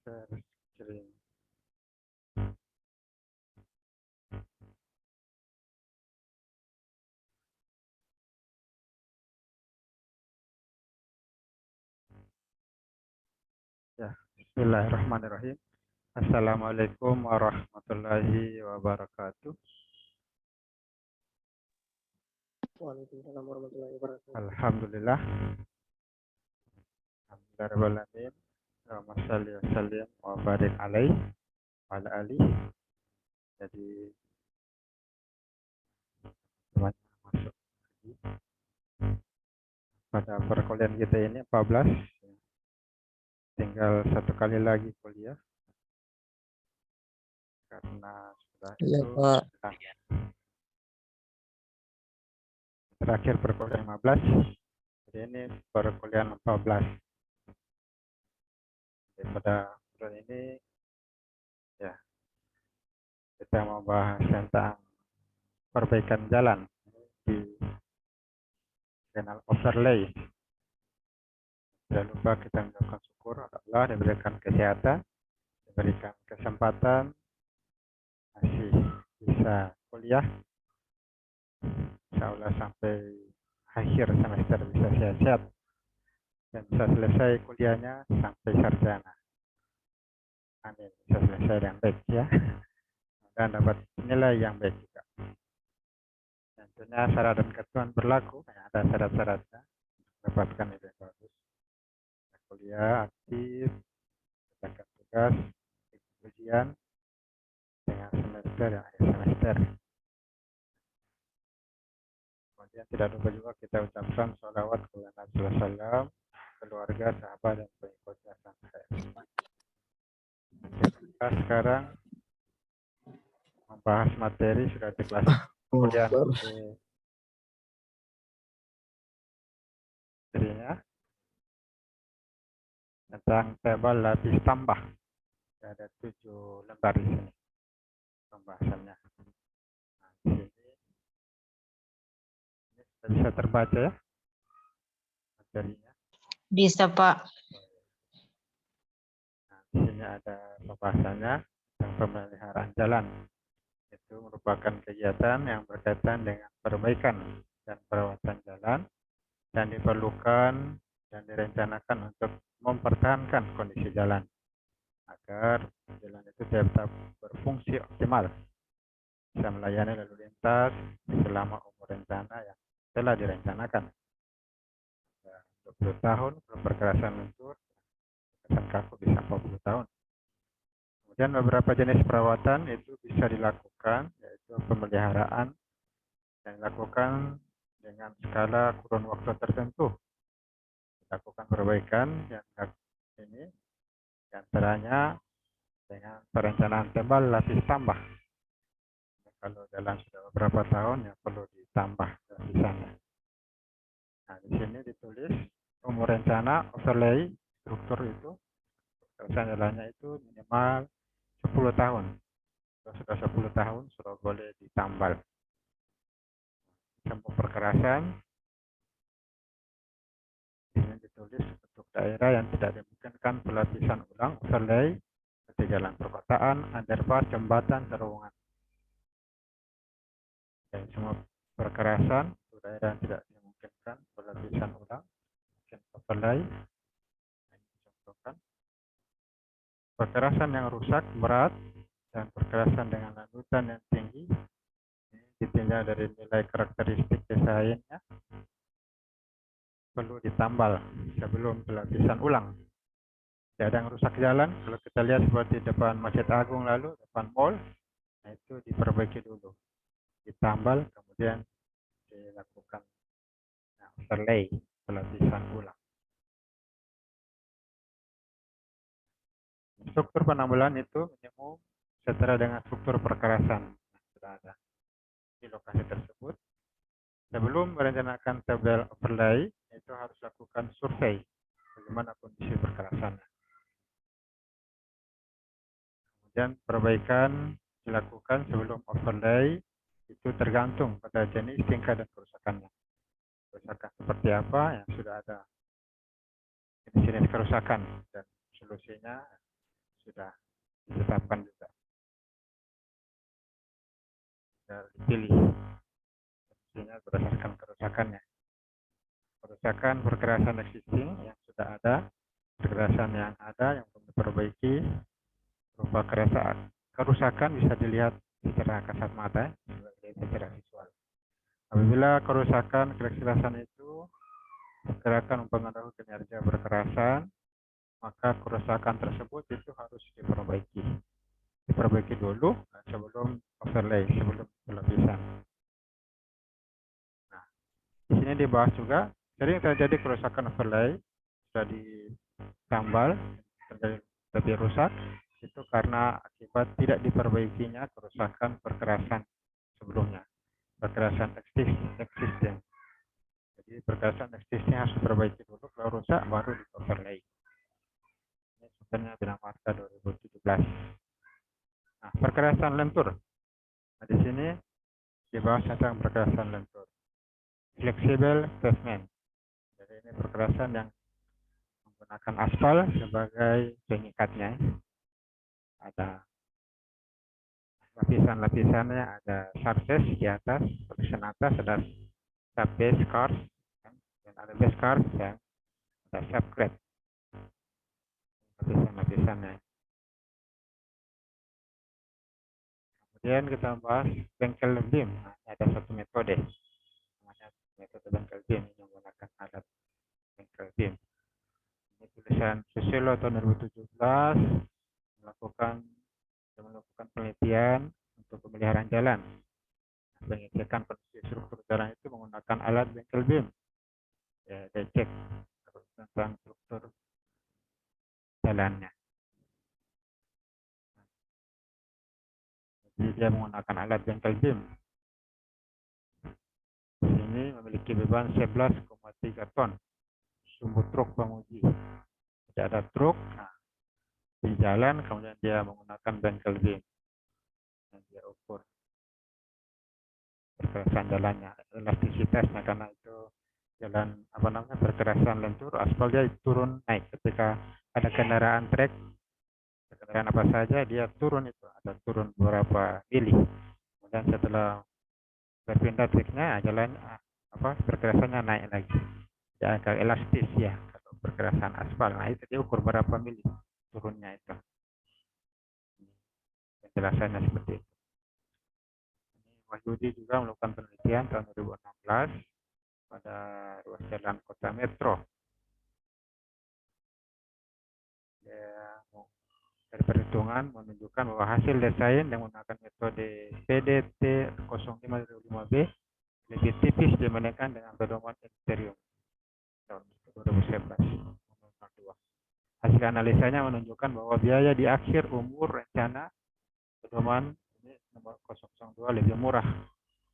share screen. Ya, bismillahirrahmanirrahim. Assalamualaikum warahmatullahi wabarakatuh. Waalaikumsalam warahmatullahi wabarakatuh. Alhamdulillah. Alhamdulillahirrahmanirrahim. Allahumma shalli wa sallim wa barik alaihi wa ala alihi. Jadi semuanya masuk lagi pada perkuliahan kita ini 14. Tinggal satu kali lagi kuliah karena sudah Iya, itu Pak. terakhir perkuliahan 15. Jadi ini perkuliahan 14. Jadi pada bulan ini ya kita mau bahas tentang perbaikan jalan di channel overlay. Jangan lupa kita mengucapkan syukur Allah diberikan kesehatan, diberikan kesempatan masih bisa kuliah. Insya Allah sampai akhir semester bisa sehat-sehat dan bisa selesai kuliahnya sampai sarjana. Amin. Bisa selesai dengan baik ya. Dan dapat nilai yang baik juga. Tentunya syarat dan ketentuan berlaku. Ada syarat-syaratnya untuk mendapatkan nilai bagus. Kuliah aktif, mengerjakan tugas, ujian dengan semester dan akhir semester. Kemudian tidak lupa juga kita ucapkan sholawat kepada Nabi Sallallahu Alaihi Wasallam, keluarga, sahabat dan pengikutnya sampai. Kita sekarang membahas materi sudah di kelas kuliah materinya tentang tabel lapis tambah. Ada 7 lembar di sini pembahasannya. Nah, di sini ini sudah bisa terbaca ya materinya. Bisa, Pak. Nah, di sini ada pembahasannya tentang pemeliharaan jalan. Itu merupakan kegiatan yang berkaitan dengan perbaikan dan perawatan jalan dan diperlukan dan direncanakan untuk mempertahankan kondisi jalan agar jalan itu tetap berfungsi optimal, bisa melayani lalu lintas selama umur rencana yang telah direncanakan. 20 tahun perkerasan lentur, kekerasan kaku bisa 40 tahun. Kemudian beberapa jenis perawatan itu bisa dilakukan, yaitu pemeliharaan yang dilakukan dengan skala kurun waktu tertentu. Dilakukan perbaikan yang ini diantaranya dengan perencanaan tebal lapis tambah. Kalau jalan sudah beberapa tahun ya perlu ditambah lapisannya. Nah, di sini ditulis umur rencana overlay struktur itu jalannya itu minimal 10 tahun. Kalau sudah 10 tahun sudah boleh ditambal. Tempo perkerasan ini ditulis untuk daerah yang tidak dimungkinkan pelapisan ulang overlay seperti jalan perkotaan, underpass, jembatan, terowongan. Dan semua perkerasan untuk daerah yang tidak dimungkinkan pelapisan ulang mungkin overlay. Ini dicontohkan. Perkerasan yang rusak berat dan perkerasan dengan lanjutan yang tinggi ini ditinjau dari nilai karakteristik desainnya perlu ditambal sebelum pelapisan ulang. Tidak ada yang rusak jalan. Kalau kita lihat seperti depan Masjid Agung lalu, depan mall, nah itu diperbaiki dulu, ditambal, kemudian dilakukan overlay pelapisan ulang. Struktur penambalan itu minimum setara dengan struktur perkerasan yang sudah ada di lokasi tersebut. Sebelum merencanakan tabel overlay, itu harus lakukan survei bagaimana kondisi perkerasannya. Kemudian perbaikan dilakukan sebelum overlay itu tergantung pada jenis, tingkat, dan kerusakannya. Kerusakan seperti apa yang sudah ada jenis-jenis kerusakan dan solusinya sudah ditetapkan juga, sudah dipilih fungsinya berdasarkan kerusakannya. Kerusakan perkerasan existing yang sudah ada, perkerasan yang ada yang perlu diperbaiki, berupa kerusakan bisa dilihat secara kasat mata secara visual. Apabila kerusakan kekerasan itu pergerakan mempengaruhi kinerja perkerasan, maka kerusakan tersebut itu harus diperbaiki dulu sebelum overlay, sebelum pelapisan. Nah, di sini dibahas juga sering terjadi kerusakan overlay sudah ditambal terjadi lebih rusak itu karena akibat tidak diperbaikinya kerusakan perkerasan sebelumnya, perkerasan existing. Jadi perkerasan existing harus diperbaiki dulu, kalau rusak baru di overlay. Ini sumbernya Bina Marga 2017. Nah, perkerasan lentur. Nah, di sini dibahas tentang perkerasan lentur. Flexible pavement. Jadi ini perkerasan yang menggunakan aspal sebagai pengikatnya. Ada lapisan-lapisannya, ada surface di atas, lapisan atas, ada subbase course, dan ada base course, dan ada subgrade, lapisan-lapisannya. Kemudian kita bahas bengkel beam. Nah, ada satu metode, namanya metode bengkel beam yang menggunakan alat bengkel beam. Ini tulisan Susilo tahun 2017 melakukan penelitian untuk pemeliharaan jalan, pengecekan kondisi struktur jalan itu menggunakan alat bengkel beam. Ya, dia cek tentang struktur jalannya. Jadi dia menggunakan alat bengkel beam. Ini memiliki beban 11,3 ton. Sumbu truk penguji. Jadi ada truk, nah, di jalan, kemudian dia menggunakan bengkel beam. Dan dia ukur perkerasan jalannya, elastisitasnya, karena itu jalan perkerasan lentur, aspal dia turun naik ketika ada kendaraan trek, kendaraan apa saja dia turun, itu ada turun beberapa mili. Kemudian setelah berpindah treknya, jalan perkerasannya naik lagi. Dia agak elastis ya kalau perkerasan aspal. Nah, itu dia ukur berapa mili turunnya itu. Penjelasannya seperti itu. Wahyudi juga melakukan penelitian tahun 2016 pada ruas jalan kota metro. Dari perhitungan menunjukkan bahwa hasil desain yang menggunakan metode PDT 0505B lebih tipis dibandingkan dengan pedoman Ethereum tahun 2011. Hasil analisanya menunjukkan bahwa biaya di akhir umur rencana pedoman ini nomor 002 lebih murah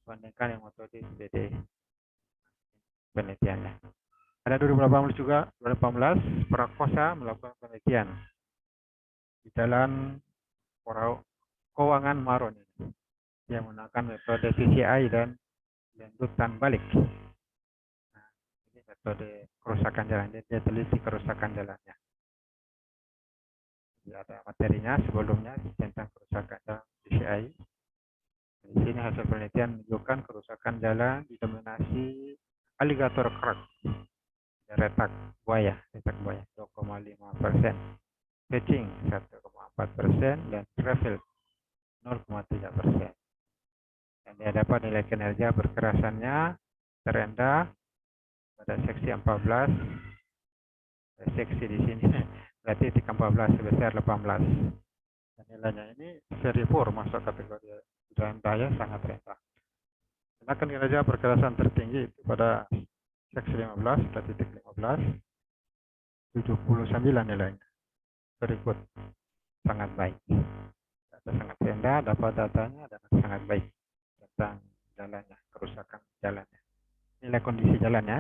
dibandingkan yang metode PD penelitiannya. Ada 2018 juga, 2018 Prakosa melakukan penelitian di jalan Kawangan Maron ini. Dia menggunakan metode TCI dan lanjutan balik. Nah, ini metode kerusakan jalan. Dia teliti kerusakan jalannya. Jadi ada materinya sebelumnya tentang kerusakan jalan TCI. Di sini hasil penelitian menunjukkan kerusakan jalan didominasi alligator crack, retak buaya 2,5%, patching 1,4%, dan gravel 0,3%. Dan dihadapan nilai kinerja perkerasannya terendah pada seksi 14, seksi di sini berarti titik 14 sebesar 18. Dan nilainya ini seri 4 masuk kategori rendah ya, sangat rendah. Sedangkan kinerja perkerasan tertinggi itu pada seksi 15 pada titik 15 79 nilainya. Berikut sangat baik. Data sangat rendah, dapat datanya dan sangat baik tentang jalannya, kerusakan jalannya. Nilai kondisi jalannya,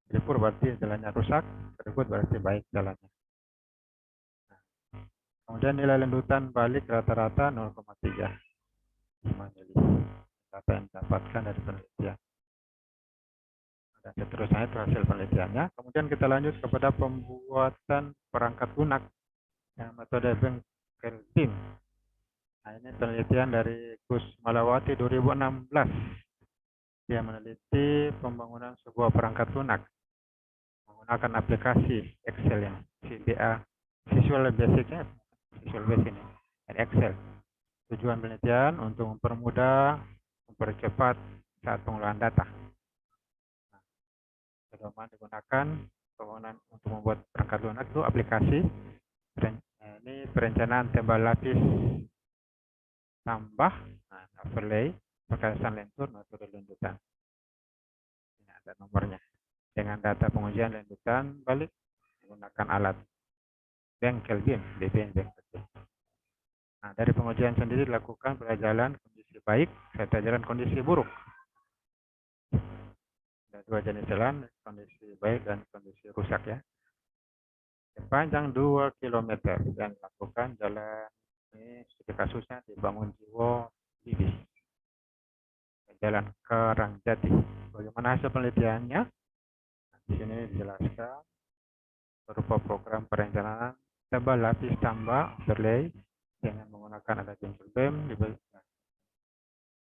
Jepur berarti jalannya rusak, berikut berarti baik jalannya. Nah, kemudian nilai lanjutan balik rata-rata 0,3 mili. Data yang didapatkan dari penelitian. Dan seterusnya itu hasil penelitiannya. Kemudian kita lanjut kepada pembuatan perangkat lunak yang metode Kelvin. Nah, ini penelitian dari Gus Malawati 2016. Dia meneliti pembangunan sebuah perangkat lunak menggunakan aplikasi Excel yang VBA, Visual Basic ini, dan Excel. Tujuan penelitian untuk mempermudah, mempercepat saat pengolahan data. Nah, pedoman digunakan pembangunan untuk membuat perangkat lunak itu aplikasi. Ini perencanaan tembal lapis tambah, overlay, perkerasan lentur, metode lanjutan. Ini ada nomornya. Dengan data pengujian lanjutan balik menggunakan alat bengkel BIM, BPN bengkel BIM. Nah, dari pengujian sendiri dilakukan pada jalan kondisi baik serta jalan kondisi buruk. Ada dua jenis jalan, kondisi baik dan kondisi rusak ya. Sepanjang 2 km dan dilakukan jalan ini studi kasusnya di Bangun Jiwo Bibis, Jalan Karangjati. Bagaimana hasil penelitiannya? Di sini dijelaskan berupa program perencanaan tebal lapis tambah overlay dengan menggunakan alat bengkel BIM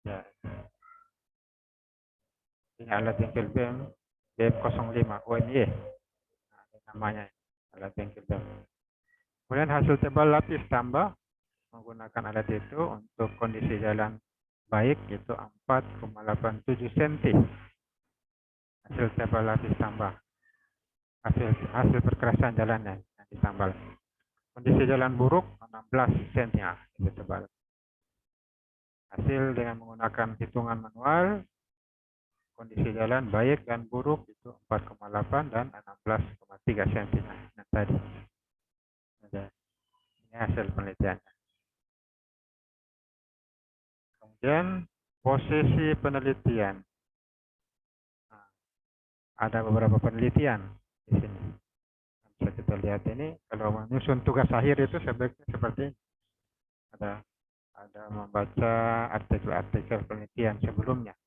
ya. Ini alat bengkel BIM BIM05 ONY. Nah, ini namanya alat bengkel BIM. Kemudian hasil tebal lapis tambah menggunakan alat itu untuk kondisi jalan baik itu 4,87 cm. Hasil tebal lapis tambah. Hasil perkerasan jalannya yang ditambal. Kondisi jalan buruk 16 cm itu tebal. Hasil dengan menggunakan hitungan manual, kondisi jalan baik dan buruk itu 4,8 dan 16,3 cm tadi. Ini hasil penelitiannya. Kemudian posisi penelitian. Nah, ada beberapa penelitian di sini. Bisa kita lihat ini kalau menyusun tugas akhir itu sebaiknya seperti ini. Ada membaca artikel-artikel penelitian sebelumnya.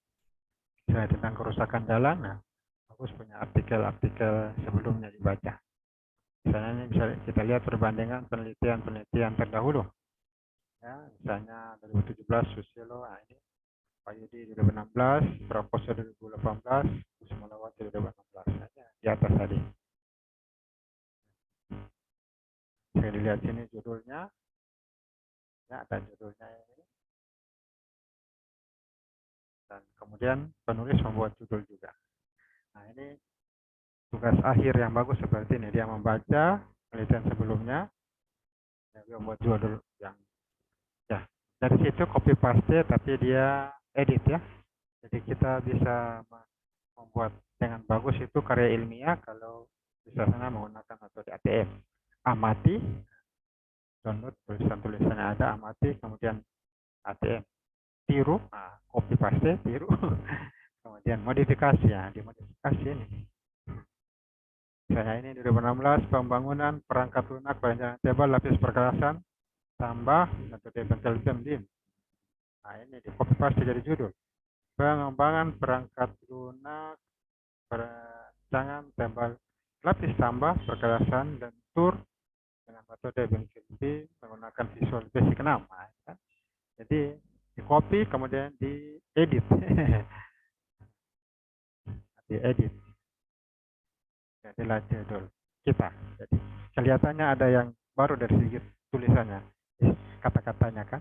Misalnya tentang kerusakan jalan, nah, bagus punya artikel-artikel sebelumnya dibaca. Misalnya ini bisa kita lihat perbandingan penelitian terdahulu. Ya, misalnya 2017 Susilo, nah ini Pak Yudi 2016, Prakoso 2018, Gus Malawati 2016. Nah, di atas tadi. Saya dilihat sini judulnya. Ya, ada judulnya ini. Dan kemudian penulis membuat judul juga. Nah, ini tugas akhir yang bagus seperti ini. Dia membaca penelitian sebelumnya, dia membuat judul yang ya dari situ copy paste, tapi dia edit ya. Jadi kita bisa membuat dengan bagus itu karya ilmiah kalau misalnya menggunakan metode ATM. Amati, download tulisan-tulisannya ada, amati, kemudian ATM. Tiru, copy paste, tiru. Kemudian modifikasi ya, dimodifikasi ini. Misalnya ini 2016 pembangunan perangkat lunak perencanaan tebal lapis perkerasan tambah metode bengkel BIM. Nah, ini di copy paste jadi judul. Pengembangan perangkat lunak perencanaan tebal lapis tambah perkerasan dan tur dengan metode bengkel BIM menggunakan Visual Basic 6. Nah, kan? Jadi di copy kemudian diedit. Diedit. Jadilah judul kita. Jadi kelihatannya ada yang baru dari segi tulisannya, kata-katanya kan.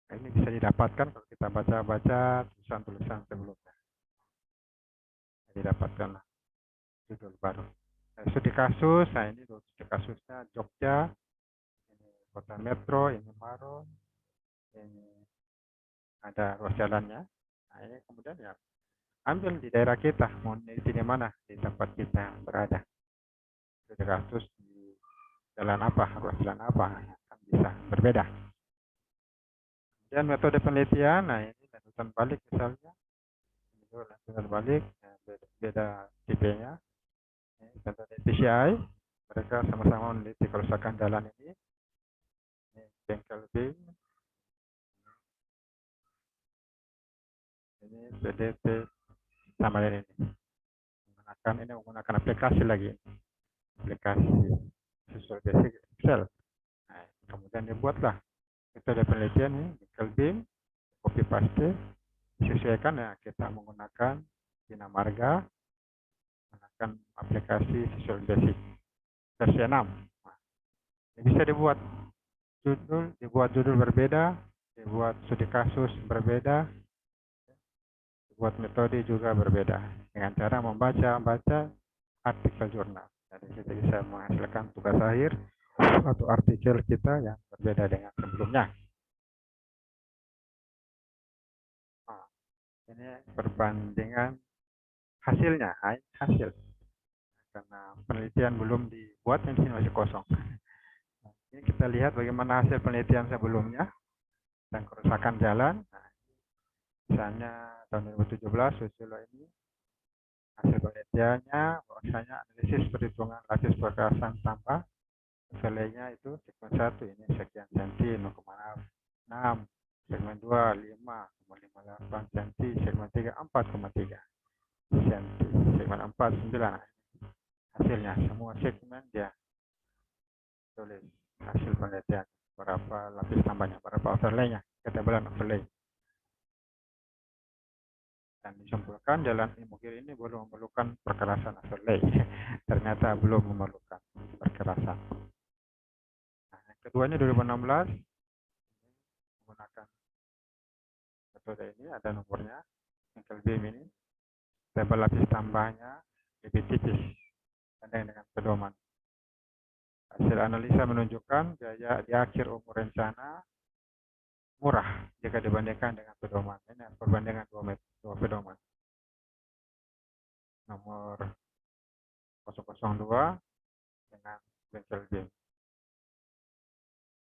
Nah, ini bisa didapatkan kalau kita baca-baca tulisan-tulisan sebelumnya. Didapatkan judul baru. Nah, studi kasus, nah ini studi kasusnya Jogja, ini kota metro, ini Maron, ini ada ruas jalannya. Nah, ini kemudian ya ambil di daerah kita, mau di mana di tempat kita berada. Studi kasus di jalan apa, ruas jalan apa, kan bisa berbeda. Dan metode penelitian, nah ini lanjutan balik misalnya, ini lanjutan balik, beda tipenya. Metode PCI, mereka sama-sama meneliti kerusakan jalan ini. Ini bengkel BIM, ini PDT sama ini. Menggunakan aplikasi lagi, aplikasi Visual Basic Excel. Nah, kemudian dibuatlah metode penelitian ini, Michael Beam, copy paste, disesuaikan ya, kita menggunakan Bina Marga, menggunakan aplikasi Visual Basic versi 6. Nah, ini bisa dibuat judul berbeda, dibuat studi kasus berbeda, dibuat metode juga berbeda dengan cara membaca artikel jurnal. Jadi kita bisa menghasilkan tugas akhir atau artikel kita yang berbeda dengan sebelumnya. Nah, ini perbandingan hasilnya, hasil. Karena penelitian belum dibuat, ini masih kosong. Nah, ini kita lihat bagaimana hasil penelitian sebelumnya dan kerusakan jalan. Nah, misalnya tahun 2017 Susilo ini hasil penelitiannya bahwasanya analisis perhitungan lasis perkerasan tambah nilainya itu segmen 1 ini sekian senti 0,6, segmen 2 5,58 senti, segmen 3 4,3 senti, segmen 4 9. Hasilnya semua segmen dia tulis hasil penelitian, berapa lapis tambahnya, berapa overlay-nya, ketebalan overlay. Dan disimpulkan jalan Imogiri ini belum memerlukan perkerasan overlay. Ternyata belum memerlukan perkerasan. Nah, yang keduanya 2016 menggunakan metode ini, ada nomornya, Michael Beam ini, tebal lapis tambahnya lebih tipis dengan pedoman. Hasil analisa menunjukkan biaya di akhir umur rencana murah jika dibandingkan dengan pedoman. Ini perbandingan dua pedoman. Nomor 002 dengan Michael Beam.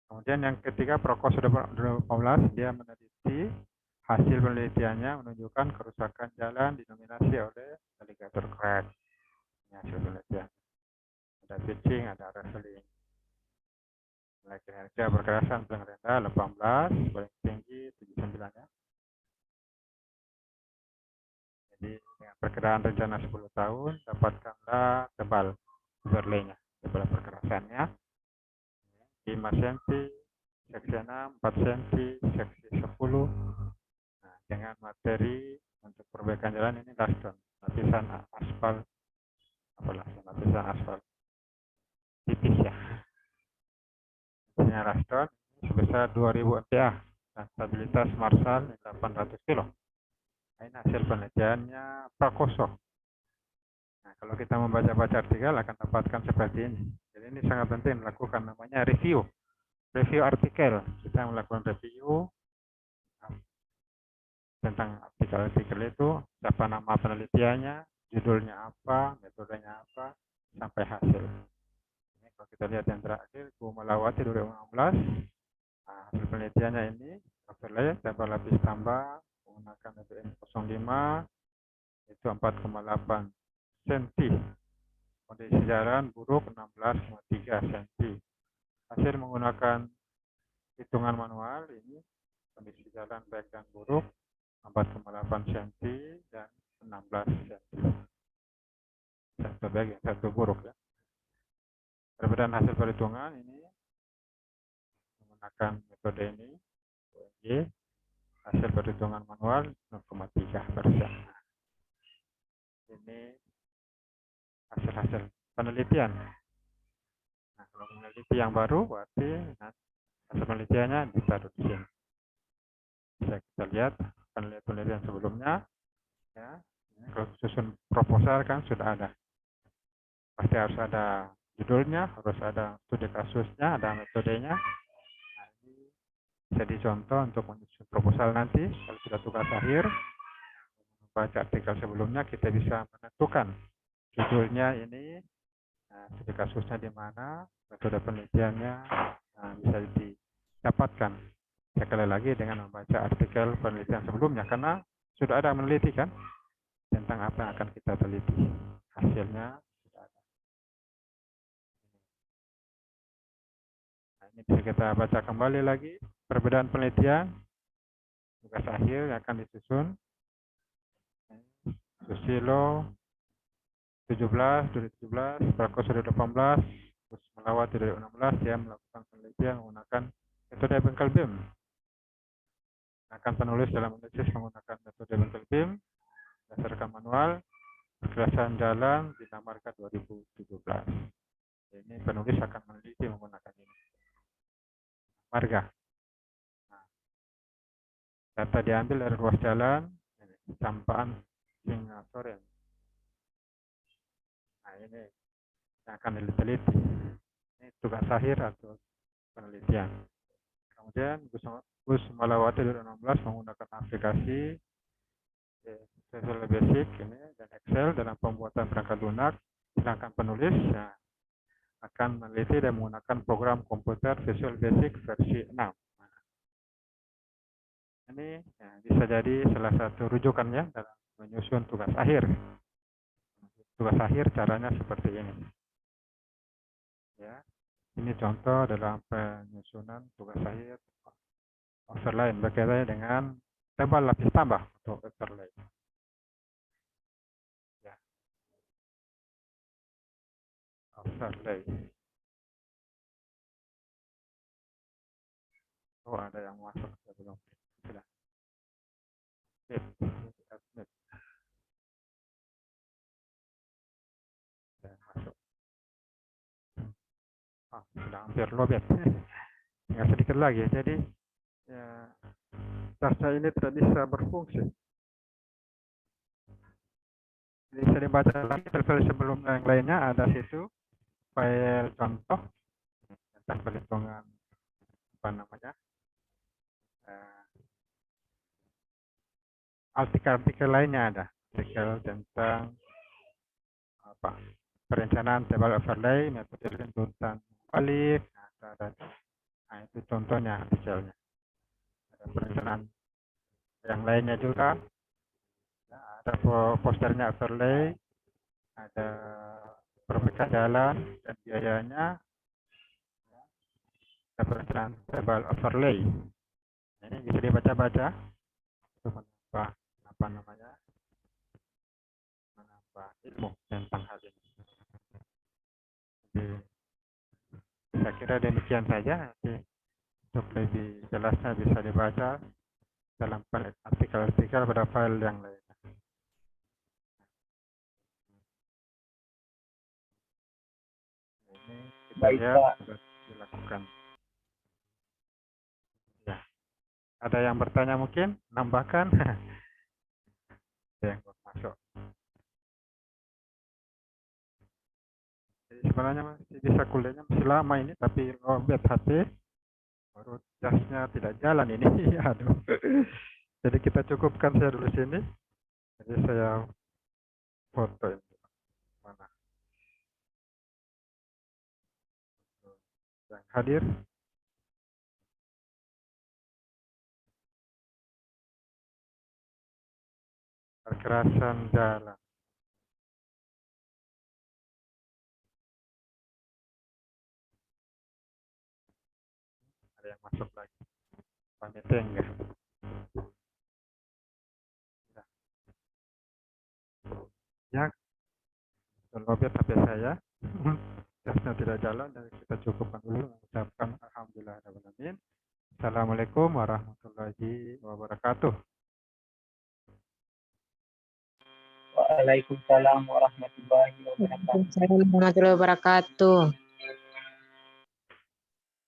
Kemudian yang ketiga, Prokos 2015, dia meneliti hasil penelitiannya menunjukkan kerusakan jalan didominasi oleh alligator crack. Ini hasil penelitian. Ada pitching, ada wrestling. Nilai kinerja perkerasan paling rendah 18, paling tinggi 79 ya. Jadi dengan perkiraan rencana 10 tahun, dapatkanlah tebal overlay-nya, tebal perkerasannya 5 cm, seksi 6, 4 cm, seksi 10. Nah, dengan materi untuk perbaikan jalan ini laston, lapisan aspal, lapisan aspal tipis ya. Lapisannya laston sebesar 2000 MPa dan stabilitas Marshall 800 kilo. Nah, ini hasil penelitiannya Prakoso. Nah, kalau kita membaca-baca artikel akan dapatkan seperti ini. Jadi ini sangat penting melakukan namanya review artikel. Kita melakukan review tentang artikel itu, siapa nama penelitiannya, judulnya apa, metodenya apa, sampai hasil. Ini kalau kita lihat yang terakhir, Bu Melawati 2016, nah, hasil penelitiannya ini, overlay, tebal lapis tambah, menggunakan BBM 05, itu 4,8 cm. Kondisi jalan buruk 16,3 cm. Hasil menggunakan hitungan manual ini, kondisi jalan baik dan buruk 4,8 cm dan 16 cm. Satu baik, satu buruk ya. Perbedaan hasil perhitungan ini menggunakan metode ini, ONG, hasil perhitungan manual 0,3%. Ini hasil penelitian. Nah, kalau meneliti yang baru, berarti hasil penelitiannya ditaruh di sini. Bisa kita lihat penelitian sebelumnya. Ya, ini kalau susun proposal kan sudah ada. Pasti harus ada judulnya, harus ada studi kasusnya, ada metodenya. Nah, ini bisa dicontoh untuk menyusun proposal nanti. Kalau sudah tugas akhir, membaca artikel sebelumnya, kita bisa menentukan judulnya ini, nah, studi kasusnya di mana, metode penelitiannya, nah, bisa didapatkan sekali lagi dengan membaca artikel penelitian sebelumnya, karena sudah ada meneliti kan tentang apa yang akan kita teliti, hasilnya sudah ada. Nah, ini bisa kita baca kembali lagi perbedaan penelitian, tugas akhir yang akan disusun. Susilo 2017, Prakoso 2018, terus Melawati 2016, dia melakukan penelitian penelitian menggunakan metode Bengkel-BIM. Akan penulis dalam analisis menggunakan metode Bengkel-BIM berdasarkan manual perkerasan jalan di Marga 2017. Ini penulis akan meneliti menggunakan ini. Marga. Nah, data diambil dari ruas jalan, Campaan Singasoren. Nah, ini yang akan diteliti. Ini tugas akhir atau penelitian. Kemudian Gus Malawati 2016 menggunakan aplikasi Visual Basic ini dan Excel dalam pembuatan perangkat lunak. Sedangkan penulis akan meneliti dan menggunakan program komputer Visual Basic versi 6. Ini bisa jadi salah satu rujukannya dalam menyusun tugas akhir. Tugas akhir caranya seperti ini. Ya, ini contoh dalam penyusunan tugas akhir overlay berkaitan dengan tebal lapis tambah untuk overlay. Ya. Overlay. Oh, ada yang masuk sebelum sudah. Masuk. Sudah hampir lobet. Tinggal sedikit lagi. Jadi ya, tasnya ini tidak bisa berfungsi. Jadi bisa dibaca lagi terus sebelum yang lainnya ada situ file contoh tentang perhitungan apa namanya artikel-artikel lainnya ada artikel tentang apa perencanaan tebal overlay metode tuntutan balik nah itu contohnya artikelnya ada perencanaan yang lainnya juga ada posternya overlay ada perbaikan jalan dan biayanya ada perencanaan tebal overlay ini bisa dibaca-baca untuk apa namanya menambah ilmu tentang hal ini. Jadi, saya kira demikian saja. Nanti untuk lebih jelasnya bisa dibaca dalam artikel-artikel pada file yang lainnya. Ini kita lihat sudah dilakukan. Ya. Ada yang bertanya mungkin? Nambahkan? Yang masuk. Jadi sebenarnya masih bisa kuliahnya masih lama ini, tapi lobet HP baru jasnya tidak jalan ini. Aduh. Jadi kita cukupkan saya dulu sini. Jadi saya foto ini. Mana? Yang hadir. Perkerasan jalan. Ada yang masuk lagi. Pamit enggak? Ya, lobet HP saya. Jasnya tidak jalan dan kita cukupkan dulu. Ucapkan alhamdulillah. Assalamualaikum warahmatullahi wabarakatuh. Waalaikumsalam warahmatullahi wabarakatuh. Waalaikumsalam warahmatullahi wabarakatuh.